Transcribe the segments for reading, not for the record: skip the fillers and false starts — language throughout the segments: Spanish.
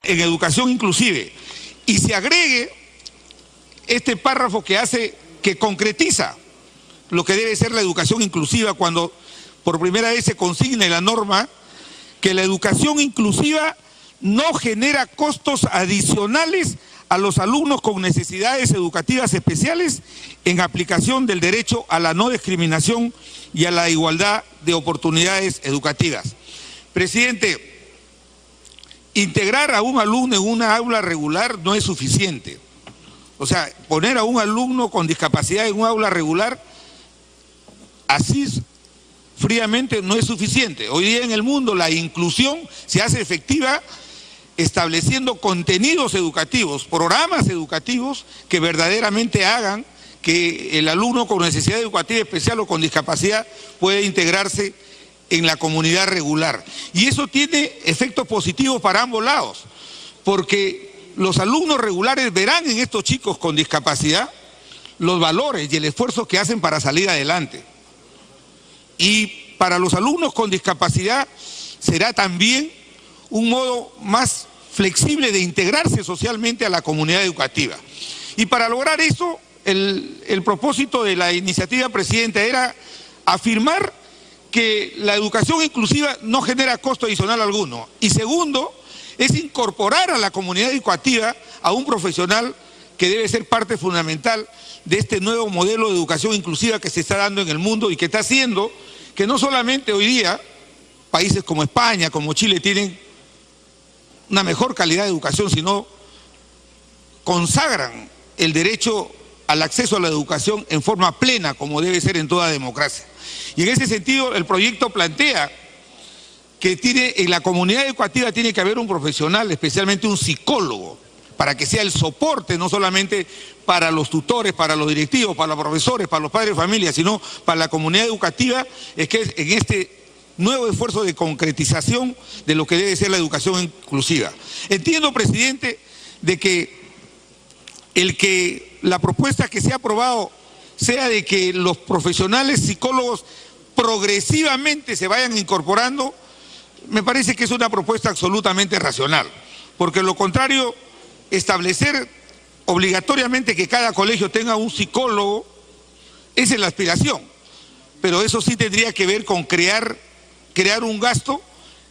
en educación inclusive, y se agregue este párrafo que concretiza lo que debe ser la educación inclusiva, cuando por primera vez se consigna en la norma que la educación inclusiva no genera costos adicionales a los alumnos con necesidades educativas especiales en aplicación del derecho a la no discriminación y a la igualdad de oportunidades educativas. Presidente, integrar a un alumno en una aula regular no es suficiente. O sea, poner a un alumno con discapacidad en un aula regular, así fríamente no es suficiente. Hoy día en el mundo la inclusión se hace efectiva estableciendo contenidos educativos, programas educativos que verdaderamente hagan que el alumno con necesidad educativa especial o con discapacidad pueda integrarse en la comunidad regular. Y eso tiene efectos positivos para ambos lados, porque los alumnos regulares verán en estos chicos con discapacidad los valores y el esfuerzo que hacen para salir adelante. Y para los alumnos con discapacidad será también un modo más flexible de integrarse socialmente a la comunidad educativa. Y para lograr eso, el propósito de la iniciativa, Presidenta, era afirmar que la educación inclusiva no genera costo adicional alguno. Y segundo, es incorporar a la comunidad educativa a un profesional que debe ser parte fundamental de este nuevo modelo de educación inclusiva que se está dando en el mundo y que está haciendo que no solamente hoy día países como España, como Chile tienen una mejor calidad de educación, sino consagran el derecho al acceso a la educación en forma plena, como debe ser en toda democracia. Y en ese sentido, el proyecto plantea que en la comunidad educativa tiene que haber un profesional, especialmente un psicólogo, para que sea el soporte no solamente para los tutores, para los directivos, para los profesores, para los padres de familia, sino para la comunidad educativa, es que en este nuevo esfuerzo de concretización de lo que debe ser la educación inclusiva. Entiendo, Presidente, de que la propuesta que se ha aprobado sea de que los profesionales psicólogos progresivamente se vayan incorporando, me parece que es una propuesta absolutamente racional, porque lo contrario, establecer obligatoriamente que cada colegio tenga un psicólogo, esa es la aspiración, pero eso sí tendría que ver con crear un gasto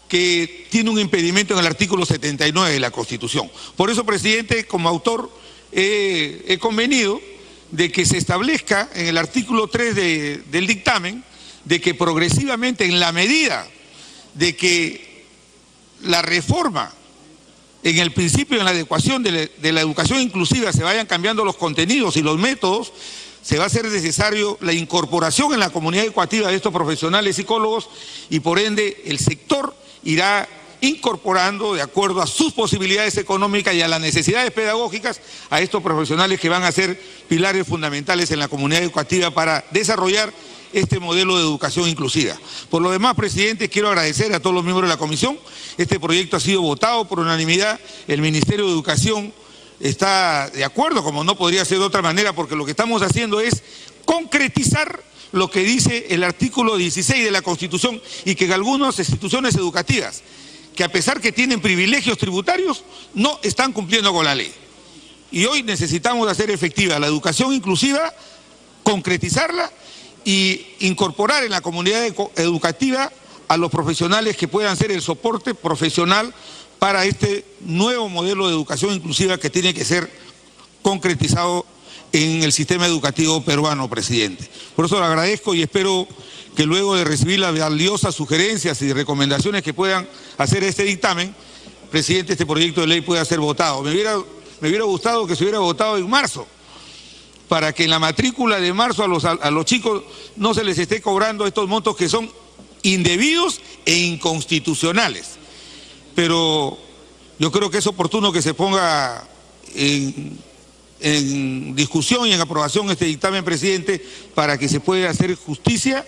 que tiene un impedimento en el artículo 79 de la Constitución. Por eso, Presidente, como autor, he convenido de que se establezca en el artículo 3 del dictamen de que progresivamente, en la medida de que la reforma en el principio, en la adecuación de la educación inclusiva, se vayan cambiando los contenidos y los métodos, se va a hacer necesario la incorporación en la comunidad educativa de estos profesionales psicólogos y por ende el sector irá incorporando de acuerdo a sus posibilidades económicas y a las necesidades pedagógicas a estos profesionales que van a ser pilares fundamentales en la comunidad educativa para desarrollar este modelo de educación inclusiva. Por lo demás, Presidente, quiero agradecer a todos los miembros de la comisión. Este proyecto ha sido votado por unanimidad. El Ministerio de Educación está de acuerdo, como no podría ser de otra manera, porque lo que estamos haciendo es concretizar lo que dice el artículo 16 de la Constitución y que en algunas instituciones educativas, que a pesar que tienen privilegios tributarios, no están cumpliendo con la ley. Y hoy necesitamos hacer efectiva la educación inclusiva, concretizarla y incorporar en la comunidad educativa a los profesionales que puedan ser el soporte profesional para este nuevo modelo de educación inclusiva que tiene que ser concretizado en el sistema educativo peruano, Presidente. Por eso le agradezco y espero que luego de recibir las valiosas sugerencias y recomendaciones que puedan hacer este dictamen, Presidente, este proyecto de ley pueda ser votado. Me hubiera gustado que se hubiera votado en marzo, para que en la matrícula de marzo a los chicos no se les esté cobrando estos montos que son indebidos e inconstitucionales. Pero yo creo que es oportuno que se ponga en discusión y en aprobación este dictamen, Presidente, para que se pueda hacer justicia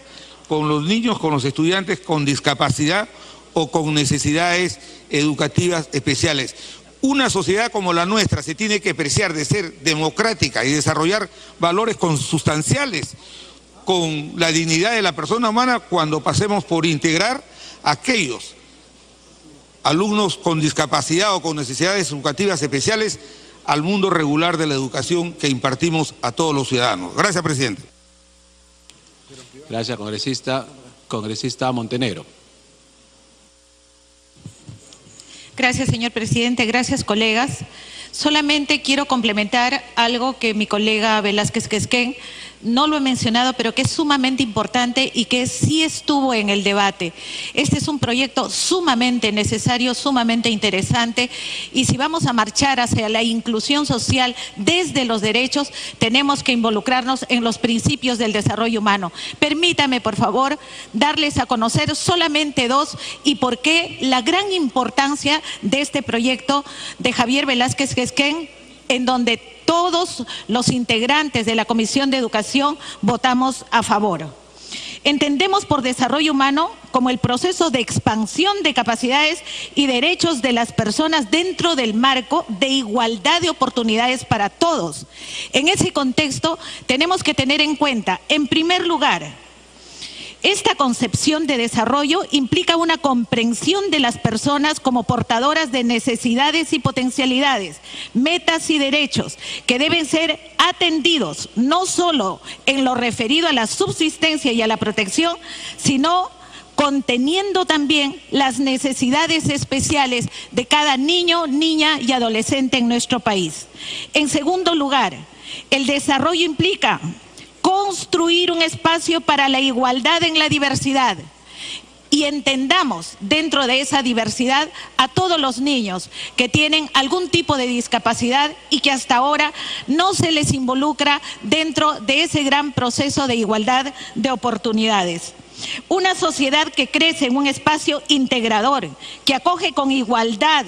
con los niños, con los estudiantes con discapacidad o con necesidades educativas especiales. Una sociedad como la nuestra se tiene que preciar de ser democrática y desarrollar valores consustanciales con la dignidad de la persona humana cuando pasemos por integrar a alumnos con discapacidad o con necesidades educativas especiales al mundo regular de la educación que impartimos a todos los ciudadanos. Gracias, presidente. Gracias, congresista. Congresista Montenegro. Gracias, señor presidente. Gracias, colegas. Solamente quiero complementar algo que mi colega Velázquez Quesquén no lo he mencionado, pero que es sumamente importante y que sí estuvo en el debate. Este es un proyecto sumamente necesario, sumamente interesante, y si vamos a marchar hacia la inclusión social desde los derechos, tenemos que involucrarnos en los principios del desarrollo humano. Permítame, por favor, darles a conocer solamente dos y por qué la gran importancia de este proyecto de Javier Velázquez Quesquén, en donde todos los integrantes de la Comisión de Educación votamos a favor. Entendemos por desarrollo humano como el proceso de expansión de capacidades y derechos de las personas dentro del marco de igualdad de oportunidades para todos. En ese contexto tenemos que tener en cuenta, en primer lugar, esta concepción de desarrollo implica una comprensión de las personas como portadoras de necesidades y potencialidades, metas y derechos que deben ser atendidos no solo en lo referido a la subsistencia y a la protección, sino conteniendo también las necesidades especiales de cada niño, niña y adolescente en nuestro país. En segundo lugar, el desarrollo implica construir un espacio para la igualdad en la diversidad y entendamos dentro de esa diversidad a todos los niños que tienen algún tipo de discapacidad y que hasta ahora no se les involucra dentro de ese gran proceso de igualdad de oportunidades. Una sociedad que crece en un espacio integrador, que acoge con igualdad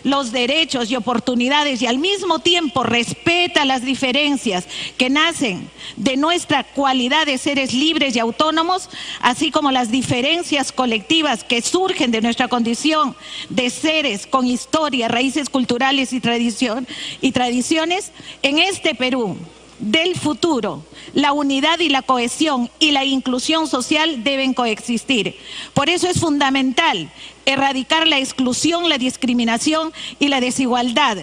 los derechos y oportunidades y al mismo tiempo respeta las diferencias que nacen de nuestra cualidad de seres libres y autónomos, así como las diferencias colectivas que surgen de nuestra condición de seres con historia, raíces culturales y tradiciones, en este Perú del futuro, la unidad y la cohesión y la inclusión social deben coexistir. Por eso es fundamental erradicar la exclusión, la discriminación y la desigualdad.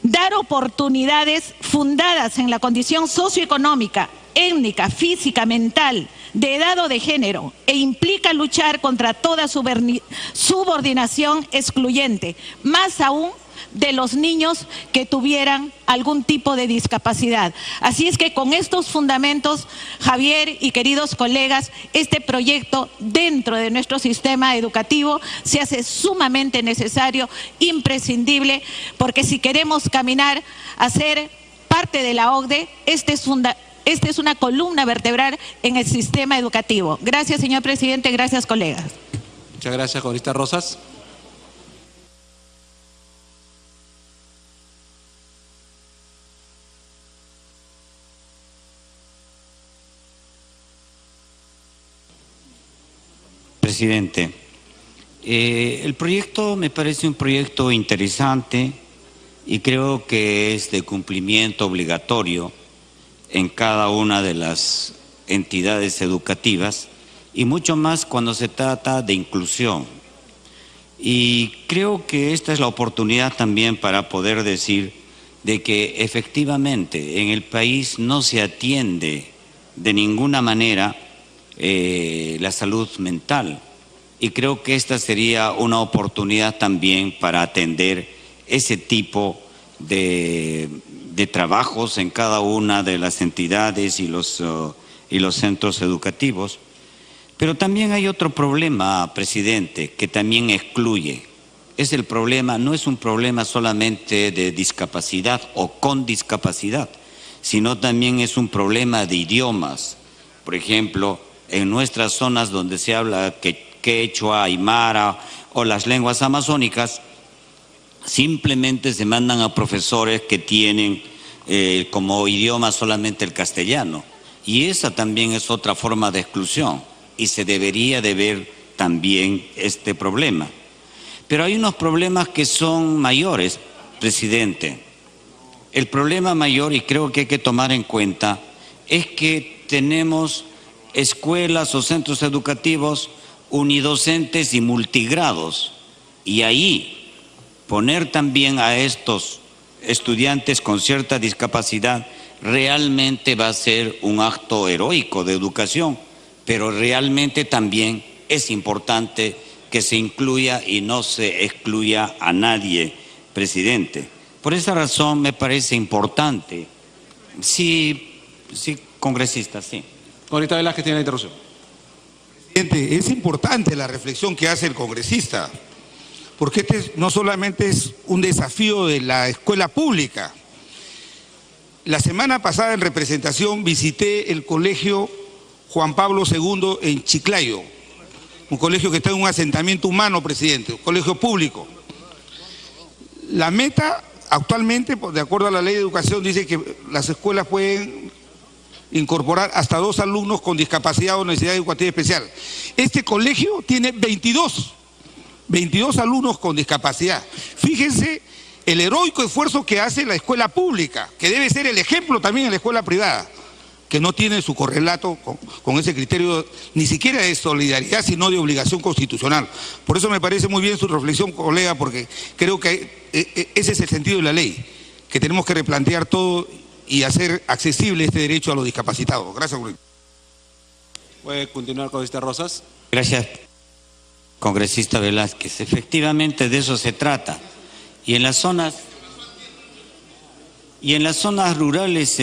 Dar oportunidades fundadas en la condición socioeconómica, étnica, física, mental, de edad o de género, e implica luchar contra toda subordinación excluyente, más aún de los niños que tuvieran algún tipo de discapacidad. Así es que con estos fundamentos, Javier y queridos colegas, este proyecto dentro de nuestro sistema educativo se hace sumamente necesario, imprescindible, porque si queremos caminar a ser parte de la OCDE, este es una columna vertebral en el sistema educativo. Gracias, señor presidente. Gracias, colegas. Muchas gracias, congresista Rosas. Presidente, el proyecto me parece un proyecto interesante y creo que es de cumplimiento obligatorio en cada una de las entidades educativas y mucho más cuando se trata de inclusión. Y creo que esta es la oportunidad también para poder decir de que efectivamente en el país no se atiende de ninguna manera la salud mental, y creo que esta sería una oportunidad también para atender ese tipo de trabajos en cada una de las entidades y los centros educativos. Pero también hay otro problema, presidente, que también excluye. Es el problema, no es un problema solamente de discapacidad o con discapacidad, sino también es un problema de idiomas. Por ejemplo, en nuestras zonas donde se habla quechua, aymara o las lenguas amazónicas, simplemente se mandan a profesores que tienen como idioma solamente el castellano. Y esa también es otra forma de exclusión y se debería de ver también este problema. Pero hay unos problemas que son mayores, presidente. El problema mayor, y creo que hay que tomar en cuenta, es que tenemos escuelas o centros educativos unidocentes y multigrados. y ahí poner también a estos estudiantes con cierta discapacidad realmente va a ser un acto heroico de educación, pero realmente también es importante que se incluya y no se excluya a nadie, presidente. Por esa razón me parece importante. Sí, congresista, sí. Congresista Velázquez tiene la interrupción. Presidente, es importante la reflexión que hace el congresista, porque este no solamente es un desafío de la escuela pública. La semana pasada en representación visité el colegio Juan Pablo II en Chiclayo, un colegio que está en un asentamiento humano, presidente, un colegio público. La meta actualmente, de acuerdo a la ley de educación, dice que las escuelas pueden incorporar hasta 2 alumnos con discapacidad o necesidad educativa especial. Este colegio tiene 22 alumnos con discapacidad. Fíjense el heroico esfuerzo que hace la escuela pública, que debe ser el ejemplo también en la escuela privada, que no tiene su correlato con ese criterio ni siquiera de solidaridad, sino de obligación constitucional. Por eso me parece muy bien su reflexión, colega, porque creo que ese es el sentido de la ley, que tenemos que replantear todo y hacer accesible este derecho a los discapacitados. Gracias, congresista. ¿Puede continuar, congresista Rosas? Gracias, congresista Velázquez. Efectivamente de eso se trata. Y en las zonas rurales,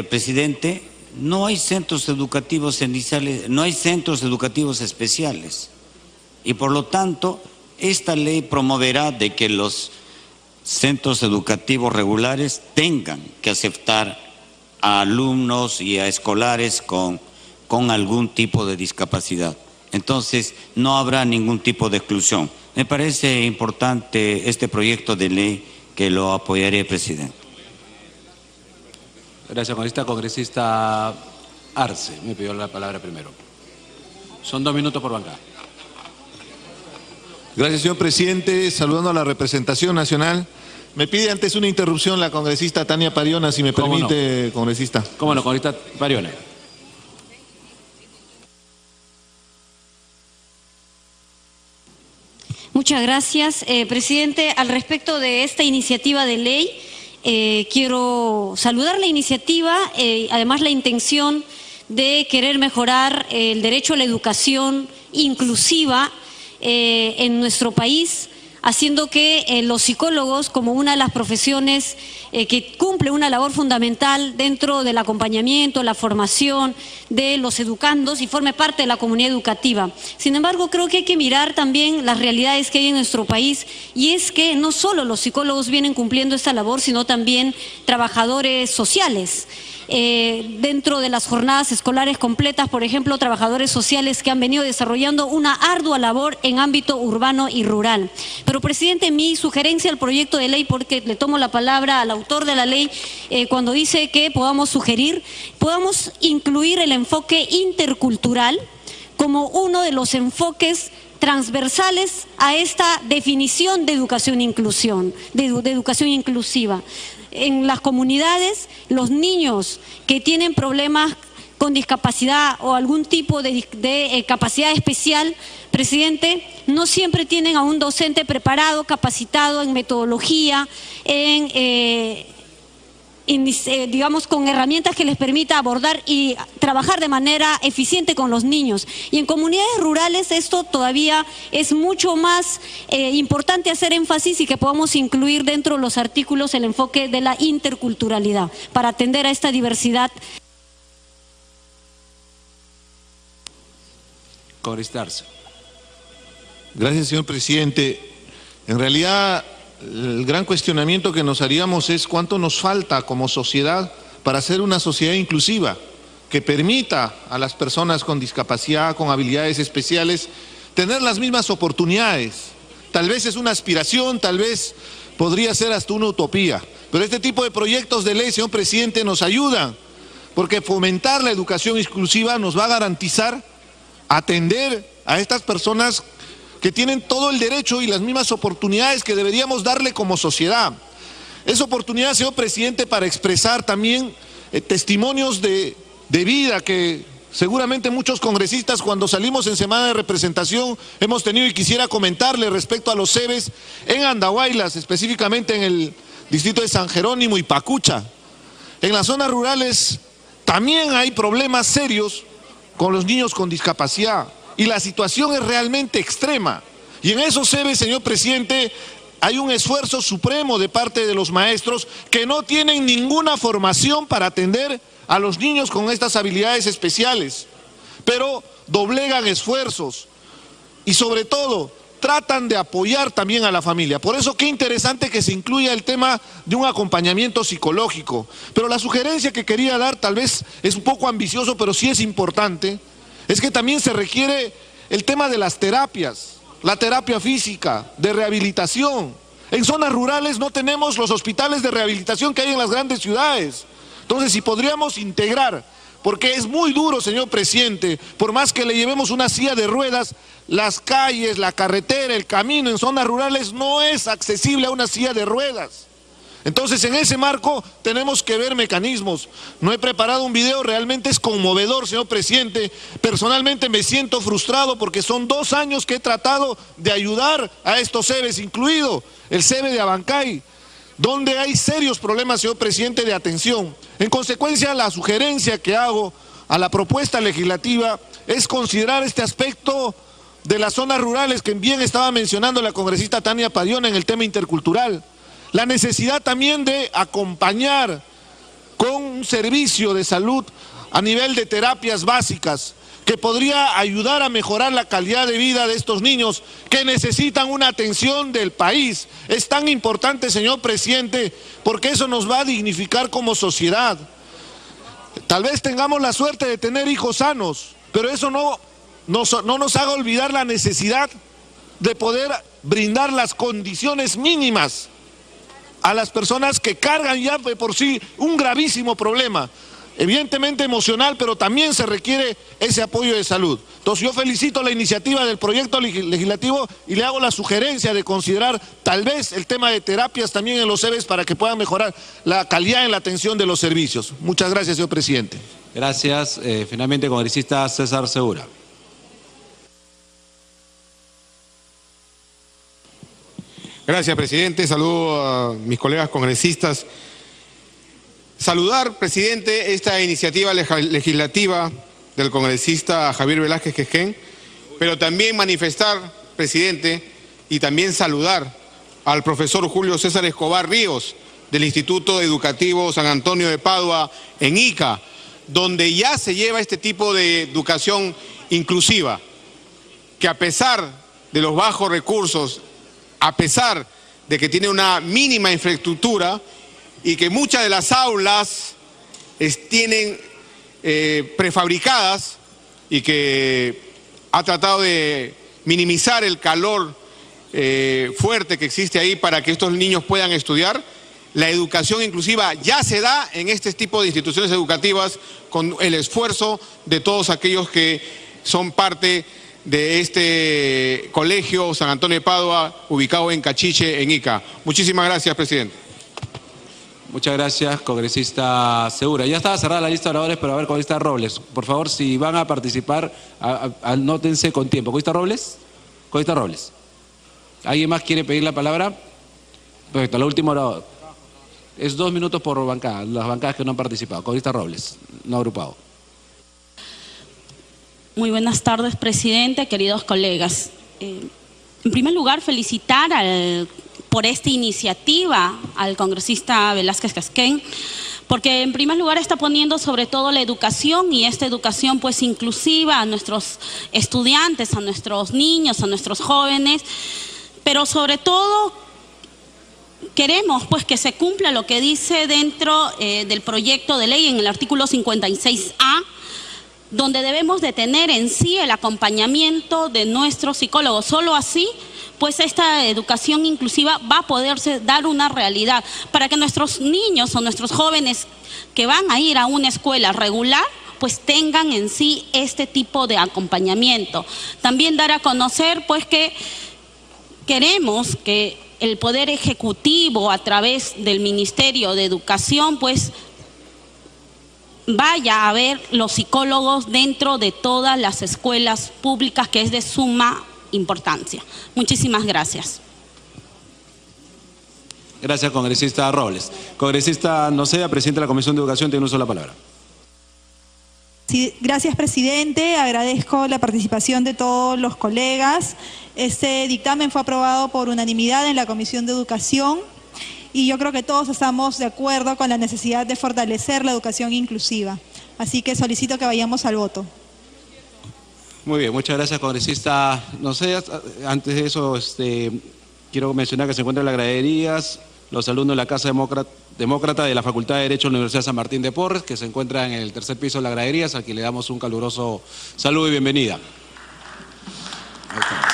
presidente, no hay centros educativos iniciales, no hay centros educativos especiales. Y por lo tanto, esta ley promoverá de que los centros educativos regulares tengan que aceptar a alumnos y a escolares con algún tipo de discapacidad. Entonces, no habrá ningún tipo de exclusión. Me parece importante este proyecto de ley, que lo apoyaré, presidente. Gracias, congresista. Congresista Arce me pidió la palabra primero. Son 2 minutos por bancada. Gracias, señor presidente. Saludando a la representación nacional. Me pide antes una interrupción la congresista Tania Pariona, si me permite, no, congresista. ¿Cómo no, congresista Pariona? Muchas gracias, presidente. Al respecto de esta iniciativa de ley, quiero saludar la iniciativa, además la intención de querer mejorar el derecho a la educación inclusiva en nuestro país, haciendo que los psicólogos, como una de las profesiones que cumple una labor fundamental dentro del acompañamiento, la formación de los educandos y forme parte de la comunidad educativa. Sin embargo, creo que hay que mirar también las realidades que hay en nuestro país, y es que no solo los psicólogos vienen cumpliendo esta labor, sino también trabajadores sociales. Dentro de las jornadas escolares completas, por ejemplo, trabajadores sociales que han venido desarrollando una ardua labor en ámbito urbano y rural. Pero, presidente, mi sugerencia al proyecto de ley, porque le tomo la palabra al autor de la ley, cuando dice que podamos incluir el enfoque intercultural como uno de los enfoques transversales a esta definición de educación de educación inclusiva. En las comunidades, los niños que tienen problemas con discapacidad o algún tipo de capacidad especial, presidente, no siempre tienen a un docente preparado, capacitado en metodología, digamos, con herramientas que les permita abordar y trabajar de manera eficiente con los niños. Y en comunidades rurales esto todavía es mucho más importante hacer énfasis, y que podamos incluir dentro de los artículos el enfoque de la interculturalidad para atender a esta diversidad. Congresista Arce. Gracias, señor presidente. En realidad, el gran cuestionamiento que nos haríamos es cuánto nos falta como sociedad para ser una sociedad inclusiva, que permita a las personas con discapacidad, con habilidades especiales, tener las mismas oportunidades. Tal vez es una aspiración, tal vez podría ser hasta una utopía, pero este tipo de proyectos de ley, señor presidente, nos ayudan, porque fomentar la educación inclusiva nos va a garantizar atender a estas personas que tienen todo el derecho y las mismas oportunidades que deberíamos darle como sociedad. Es oportunidad, señor presidente, para expresar también testimonios de vida que Seguramente muchos congresistas cuando salimos en semana de representación hemos tenido, y quisiera comentarle respecto a los CEBES en Andahuaylas, específicamente en el distrito de San Jerónimo y Pacucha. En las zonas rurales también hay problemas serios con los niños con discapacidad y la situación es realmente extrema. Y en esos CEBES, señor presidente, hay un esfuerzo supremo de parte de los maestros que no tienen ninguna formación para atender a los niños con estas habilidades especiales, pero doblegan esfuerzos y sobre todo tratan de apoyar también a la familia. Por eso qué interesante que se incluya el tema de un acompañamiento psicológico. Pero la sugerencia que quería dar, tal vez es un poco ambicioso, pero sí es importante, es que también se requiere el tema de las terapias, la terapia física, de rehabilitación. En zonas rurales no tenemos los hospitales de rehabilitación que hay en las grandes ciudades. Entonces, si podríamos integrar, porque es muy duro, señor presidente, por más que le llevemos una silla de ruedas, las calles, la carretera, el camino en zonas rurales no es accesible a una silla de ruedas. Entonces, en ese marco tenemos que ver mecanismos. No he preparado un video, realmente es conmovedor, señor presidente. Personalmente me siento frustrado porque son 2 años que he tratado de ayudar a estos CEBES, incluido el CEBE de Abancay, donde hay serios problemas, señor presidente, de atención. En consecuencia, la sugerencia que hago a la propuesta legislativa es considerar este aspecto de las zonas rurales que bien estaba mencionando la congresista Tania Padiona en el tema intercultural. La necesidad también de acompañar con un servicio de salud a nivel de terapias básicas que podría ayudar a mejorar la calidad de vida de estos niños que necesitan una atención del país. Es tan importante, señor presidente, porque eso nos va a dignificar como sociedad. Tal vez tengamos la suerte de tener hijos sanos, pero eso no nos haga olvidar la necesidad de poder brindar las condiciones mínimas a las personas que cargan ya de por sí un gravísimo problema, evidentemente emocional, pero también se requiere ese apoyo de salud. Entonces yo felicito la iniciativa del proyecto legislativo y le hago la sugerencia de considerar tal vez el tema de terapias también en los CEBES para que puedan mejorar la calidad en la atención de los servicios. Muchas gracias, señor presidente. Gracias. Finalmente, congresista César Segura. Gracias, presidente. Saludo a mis colegas congresistas. Saludar, presidente, esta iniciativa legislativa del congresista Javier Velázquez Quesquén, pero también manifestar, presidente, y también saludar al profesor Julio César Escobar Ríos del Instituto Educativo San Antonio de Padua en Ica, donde ya se lleva este tipo de educación inclusiva, que a pesar de los bajos recursos, a pesar de que tiene una mínima infraestructura y que muchas de las aulas tienen prefabricadas y que ha tratado de minimizar el calor fuerte que existe ahí para que estos niños puedan estudiar, la educación inclusiva ya se da en este tipo de instituciones educativas con el esfuerzo de todos aquellos que son parte de este colegio San Antonio de Padua, ubicado en Cachiche, en Ica. Muchísimas gracias, presidente. Muchas gracias, congresista Segura. Ya estaba cerrada la lista de oradores, pero a ver, congresista Robles, por favor, si van a participar, anótense con tiempo. ¿Congresista Robles? Congresista Robles. ¿Alguien más quiere pedir la palabra? Perfecto, la última oradora. Es 2 minutos por bancada, las bancadas que no han participado. Congresista Robles, no agrupado. Muy buenas tardes, presidente, queridos colegas. En primer lugar, felicitar por esta iniciativa al congresista Velázquez Quesquén, porque en primer lugar está poniendo sobre todo la educación y esta educación pues inclusiva a nuestros estudiantes, a nuestros niños, a nuestros jóvenes, pero sobre todo queremos pues que se cumpla lo que dice dentro del proyecto de ley en el artículo 56A, donde debemos de tener en sí el acompañamiento de nuestros psicólogos. Solo así, pues esta educación inclusiva va a poderse dar una realidad para que nuestros niños o nuestros jóvenes que van a ir a una escuela regular, pues tengan en sí este tipo de acompañamiento. También dar a conocer, pues, que queremos que el Poder Ejecutivo, a través del Ministerio de Educación, pues, vaya a ver los psicólogos dentro de todas las escuelas públicas, que es de suma importancia. Muchísimas gracias. Gracias, congresista Robles. Congresista Noceda, presidente de la Comisión de Educación, tiene uso de la palabra. Sí, gracias, presidente. Agradezco la participación de todos los colegas. Este dictamen fue aprobado por unanimidad en la Comisión de Educación y yo creo que todos estamos de acuerdo con la necesidad de fortalecer la educación inclusiva. Así que solicito que vayamos al voto. Muy bien, muchas gracias, congresista Noceda. Antes de eso, quiero mencionar que se encuentran en las graderías los alumnos de la Casa Demócrata de la Facultad de Derecho de la Universidad San Martín de Porres, que se encuentran en el tercer piso de las graderías, a quien le damos un caluroso saludo y bienvenida. Ahí está.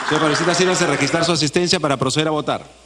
Señor congresista, sírvase a registrar su asistencia para proceder a votar.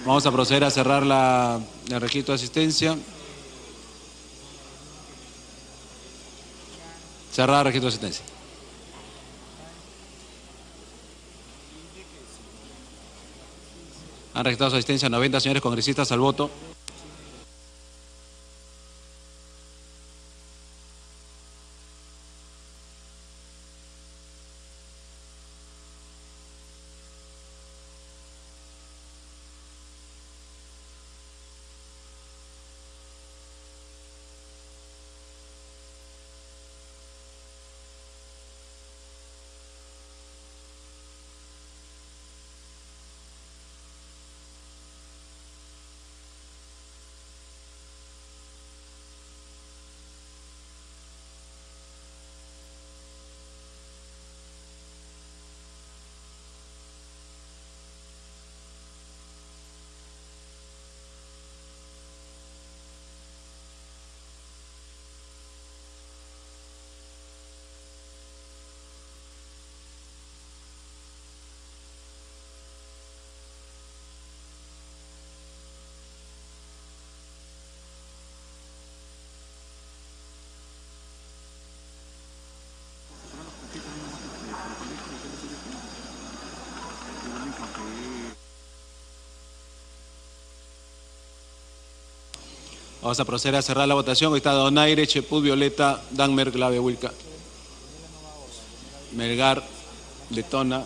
Vamos a proceder a cerrar el registro de asistencia. Cerrar el registro de asistencia. Han registrado su asistencia 90 señores congresistas al voto. Vamos a proceder a cerrar la votación. Hoy está Donaire, Cheput, Violeta, Danmer, Glave, Wilca, Melgar, Letona.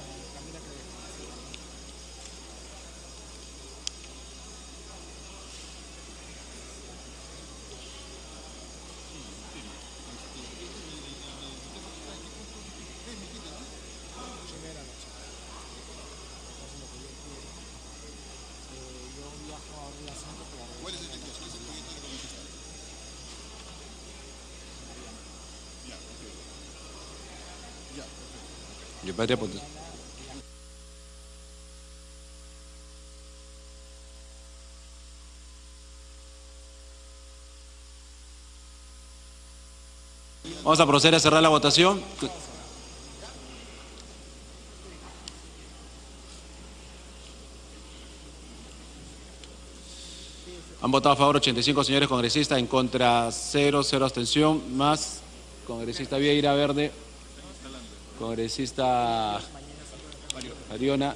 Yo patria potestad. Vamos a proceder a cerrar la votación. Han votado a favor 85 señores congresistas, en contra 0, 0 abstención, más congresista Vieira, verde. Congresista Ariona,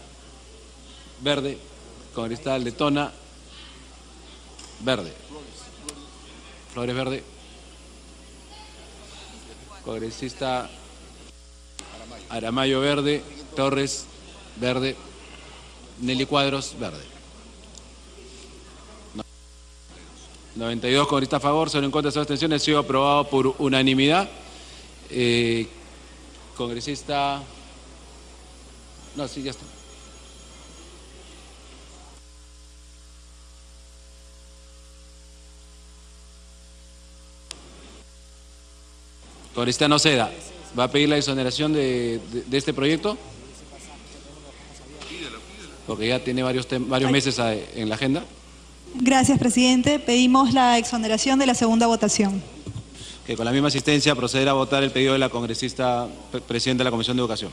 verde. Congresista Letona, verde. Flores, verde. Congresista Aramayo, verde. Torres, verde. Nelly Cuadros, verde. 92 congresistas a favor, 0 en contra, 0 abstenciones. Ha sido aprobado por unanimidad. Congresista... No, sí, ya está. Congresista Noceda, ¿va a pedir la exoneración de este proyecto? Porque ya tiene varios meses en la agenda. Gracias, presidente. Pedimos la exoneración de la segunda votación. Que con la misma asistencia proceder a votar el pedido de la congresista presidenta de la Comisión de Educación.